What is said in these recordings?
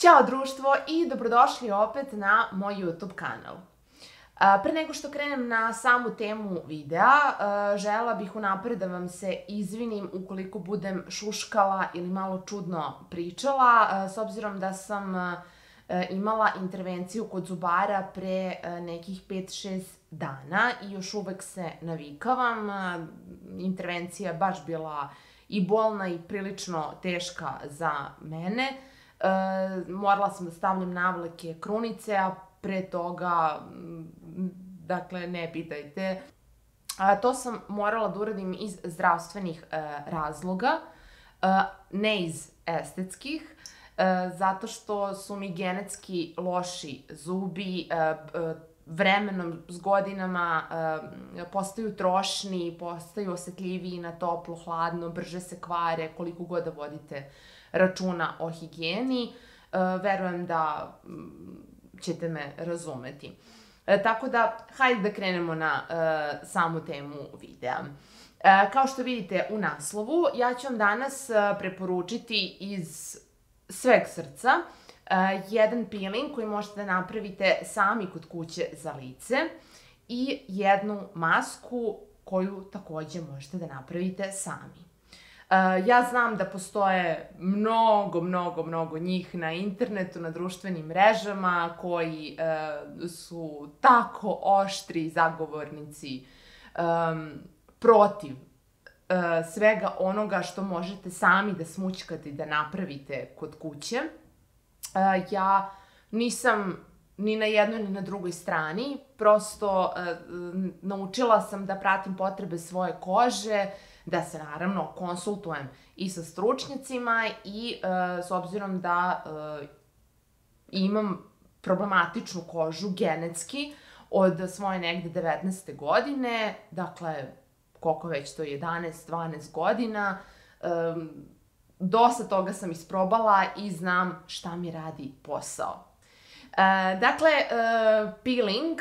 Ćao društvo i dobrodošli opet na moj YouTube kanal. Pre nego što krenem na samu temu videa, želela bih unapred da vam se izvinim ukoliko budem šuškala ili malo čudno pričala, s obzirom da sam imala intervenciju kod zubara pre nekih 5-6 dana i još uvek se navikavam. Intervencija je baš bila i bolna i prilično teška za mene. Morala sam da stavljam navleke krunice, a pre toga, dakle, ne pitajte. To sam morala da uradim iz zdravstvenih razloga, ne iz estetskih, zato što su mi genetski loši zubi, vremenom, s godinama postaju trošni, postaju osetljiviji na toplo, hladno, brže se kvare, koliko god da vodite računa o higijeni. Verujem da ćete me razumeti. Tako da, hajde da krenemo na samu temu videa. Kao što vidite u naslovu, ja ću vam danas preporučiti iz sveg srca jedan peeling koji možete da napravite sami kod kuće za lice i jednu masku koju takođe možete da napravite sami. Ja znam da postoje mnogo njih na internetu, na društvenim mrežama koji su tako oštri zagovornici protiv svega onoga što možete sami da smućkate i da napravite kod kuće. Ja nisam ni na jednoj ni na drugoj strani, prosto naučila sam da pratim potrebe svoje kože, da se naravno konsultujem i sa stručnjacima i s obzirom da imam problematičnu kožu genetski od svoje negde 19. godine, dakle, koliko već to je, 11-12 godina, dosta toga sam isprobala i znam šta mi radi posao. Dakle, peeling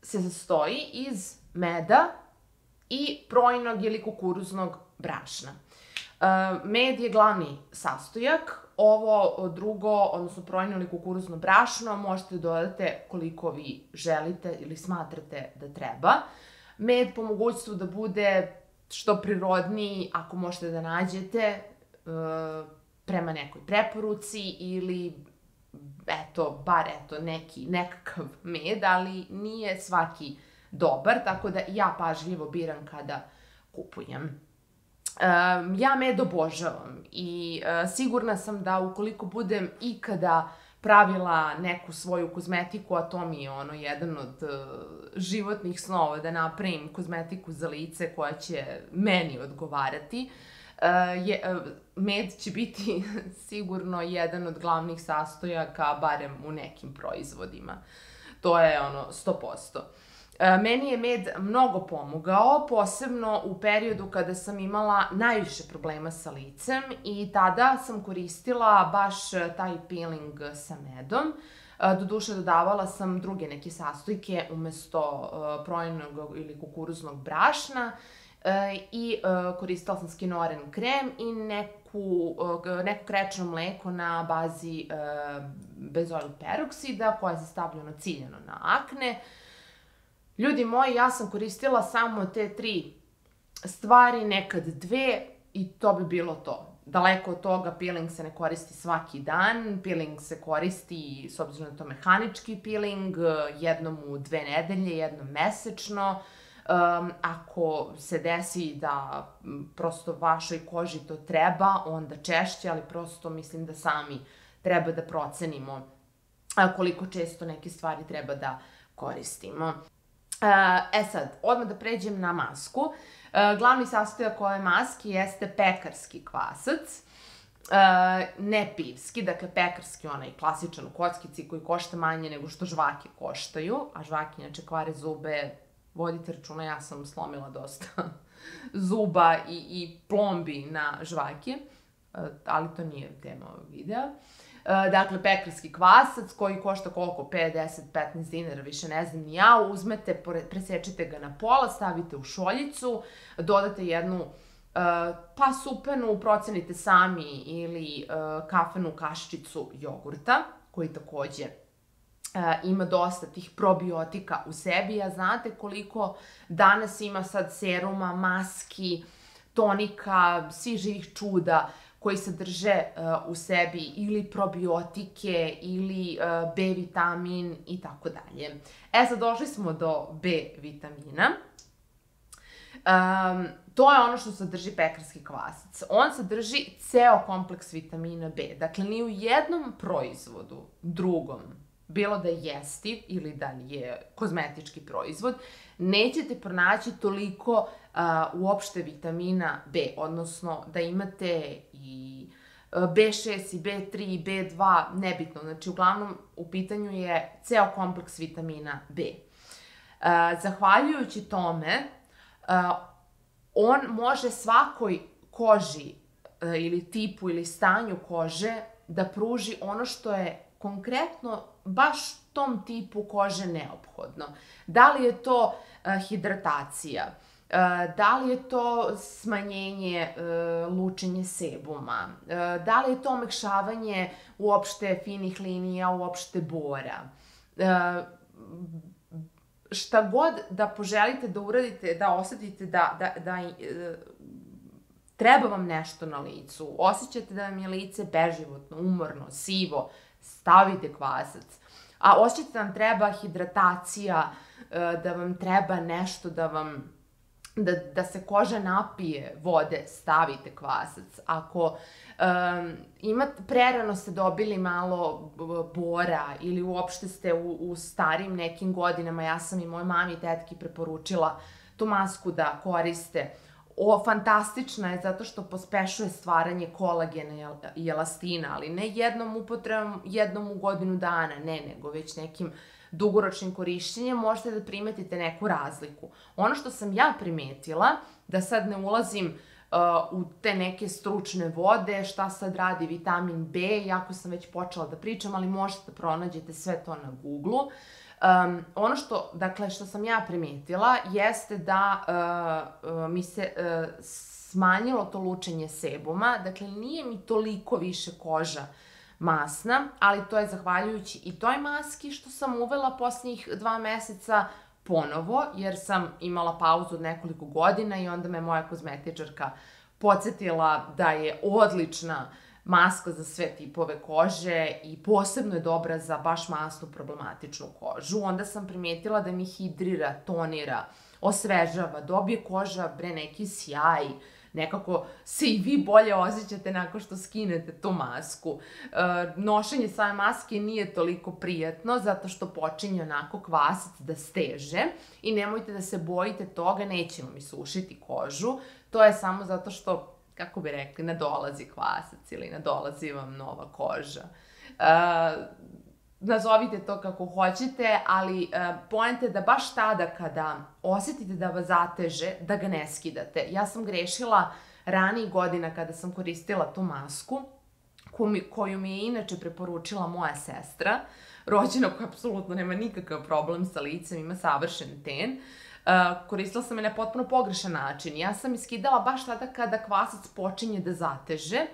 se sastoji iz meda i projnog ili kukuruznog brašna. Med je glavni sastojak, ovo drugo, odnosno projno ili kukuruzno brašno, možete dodati koliko vi želite ili smatrate da treba. Med po mogućstvu da bude što prirodniji, ako možete da nađete prema nekoj preporuci ili nekakav med, ali nije svaki dobar, tako da ja pažljivo biram kada kupujem. Ja med obožavam i sigurna sam da ukoliko budem ikada pravila neku svoju kozmetiku, a to mi je jedan od životnih snova, da napravim kozmetiku za lice koja će meni odgovarati, med će biti sigurno jedan od glavnih sastojaka, barem u nekim proizvodima. To je 100%. Meni je med mnogo pomogao, posebno u periodu kada sam imala najviše problema sa licem i tada sam koristila baš taj peeling sa medom. Doduše, dodavala sam druge neke sastojke umesto projnog ili kukuruznog brašna i koristila sam Skinoren krem i neko krečno mleko na bazi benzoil peroksida koje se stavljeno ciljano na akne. Ljudi moji, ja sam koristila samo te 3 stvari, nekad 2 i to bi bilo to. Daleko od toga, peeling se ne koristi svaki dan, peeling se koristi, s obzirom na to mehanički peeling, jednom u 2 nedelje, jednom mesečno. Ako se desi da prosto vašoj koži to treba, onda češće, ali prosto mislim da sami treba da procenimo koliko često neke stvari treba da koristimo. Sad, odmah da pređem na masku. Glavni sastojak ove maske jeste pekarski kvasac, ne pivski, dakle pekarski, onaj klasičan u kockici koji košta manje nego što žvake koštaju, a žvake inače kvare zube, vodite računa, ja sam slomila dosta zuba i plombi na žvake, ali to nije tema ovog videa. Dakle, pekarski kvasac koji košta koliko? 5, 10, 15 dinara, više ne znam ni ja. Uzmete, presečete ga na pola, stavite u šoljicu, dodate jednu pa supenu procenite sami ili kafenu kaščicu jogurta, koji takođe ima dosta tih probiotika u sebi, a znate koliko danas ima sad seruma, maski, tonika, svih živih čuda koji sadrže u sebi ili probiotike ili B vitamin i tako dalje. Sad došli smo do B vitamina. To je ono što sadrži pekarski kvasac. On sadrži ceo kompleks vitamina B. Dakle, ni u jednom proizvodu drugom, bilo da je jestiv ili da je kozmetički proizvod, nećete pronaći toliko uopšte vitamina B, odnosno da imate i B6 i B3 i B2, nebitno. Znači, uglavnom, u pitanju je ceo kompleks vitamina B. Zahvaljujući tome, on može svakoj koži ili tipu ili stanju kože da pruži ono što je konkretno baš tom tipu kože neophodno. Da li je to hidratacija, da li je to smanjenje lučenje sebuma, da li je to omekšavanje uopšte finih linija, uopšte bora. Šta god da poželite da uradite, da osetite da treba vam nešto na licu, osjećate da vam je lice beživotno, umorno, sivo, stavite kvasac. A osjećate da vam treba hidratacija, da vam treba nešto da se koža napije vode, stavite kvasac. Ako prerano ste dobili malo bora ili uopšte ste u starijim nekim godinama, ja sam i mojoj mami i tetki preporučila tu masku da koriste. Fantastična je zato što pospešuje stvaranje kolagena i elastina, ali ne jednom upotrebom, jednom u godinu dana, nego već nekim dugoročnim korišćenjem možete da primetite neku razliku. Ono što sam ja primetila, da sad ne ulazim u te neke stručne vode, šta sad radi vitamin B, jako sam već počela da pričam, ali možete da pronađete sve to na Google-u. Ono što sam ja primetila jeste da mi se smanjilo to lučenje sebuma, dakle nije mi toliko više koža masna, ali to je zahvaljujući i toj maski što sam uvela posljednjih 2 meseca ponovo, jer sam imala pauzu od nekoliko godina i onda me moja kozmetičarka podsjetila da je odlična maska za sve tipove kože i posebno je dobra za baš masnu problematičnu kožu. Onda sam primijetila da mi hidrira, tonira, osvežava, dobije koža neki sjaj, nekako se i vi bolje osjećate nakon što skinete tu masku. Nošenje same maske nije toliko prijatno zato što počinje onako kvasac da steže i nemojte da se bojite toga, nećemo mi sušiti kožu. To je samo zato što, kako bi rekli, nadolazi kvasac ili nadolazi vam nova koža. Nazovite to kako hoćete, ali poenta je da baš tada kada osetite da vas zateže, da ga ne skidate. Ja sam grešila ranijih godina kada sam koristila tu masku, koju mi je inače preporučila moja sestra, rođena koja apsolutno nema nikakav problem sa licem, ima savršen ten. Koristila sam je na potpuno pogrešan način. Ja sam je skidala baš tada kada kvasac počinje da zateže,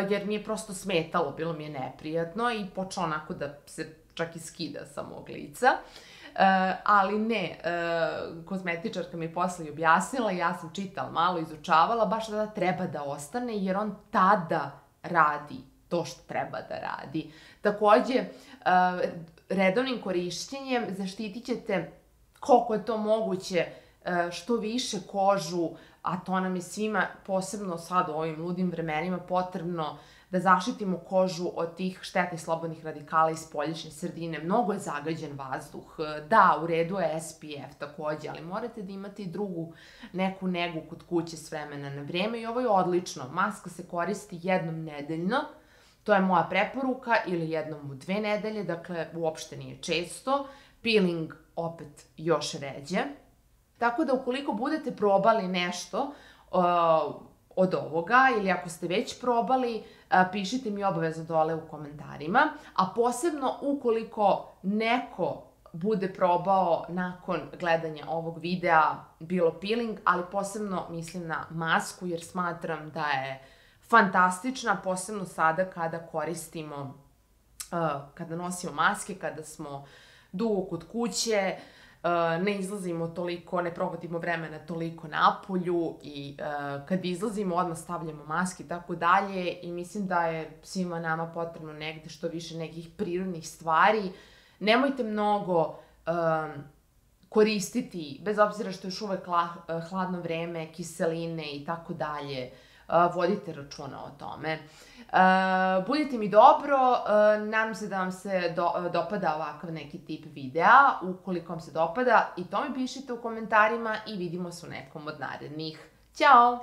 jer mi je prosto smetalo, bilo mi je neprijatno i počela onako da se čak i skida sa mog lica. Ali ne, kozmetičarka mi je posle objasnila, ja sam čitala malo, izučavala, baš tada treba da ostane, jer on tada radi to što treba da radi. Takođe, redovnim korišćenjem zaštitit ćete koliko je to moguće što više kožu, a to nam je svima, posebno sad u ovim ludim vremenima, potrebno da zaštitimo kožu od tih štetnih slobodnih radikala iz spoljašnje sredine. Mnogo je zagađen vazduh. Da, u redu je SPF takođe, ali morate da imate i drugu neku negu kod kuće s vremena na vreme i ovo je odlično. Maska se koristi jednom nedeljno, to je moja preporuka, ili jednom u 2 nedelje, dakle uopšte nije često. Peeling opet još ređe. Tako da ukoliko budete probali nešto od ovoga ili ako ste već probali, pišite mi obavezno dole u komentarima, a posebno ukoliko neko bude probao nakon gledanja ovog videa bilo peeling, ali posebno mislim na masku jer smatram da je fantastična, posebno sada kada koristimo, kada nosimo maske, kada smo dugo kod kuće, ne izlazimo toliko, ne provodimo vremena toliko napolju i kad izlazimo odmah stavljamo maske i tako dalje i mislim da je svima nama potrebno negde što više nekih prirodnih stvari. Nemojte mnogo koristiti, bez obzira što je još uvek hladno vreme, kiseline i tako dalje, vodite računa o tome. Budite mi dobro, nadam se da vam se dopada ovakav neki tip videa. Ukoliko vam se dopada, i to mi pišite u komentarima i vidimo se u nekom od narednih. Ćao!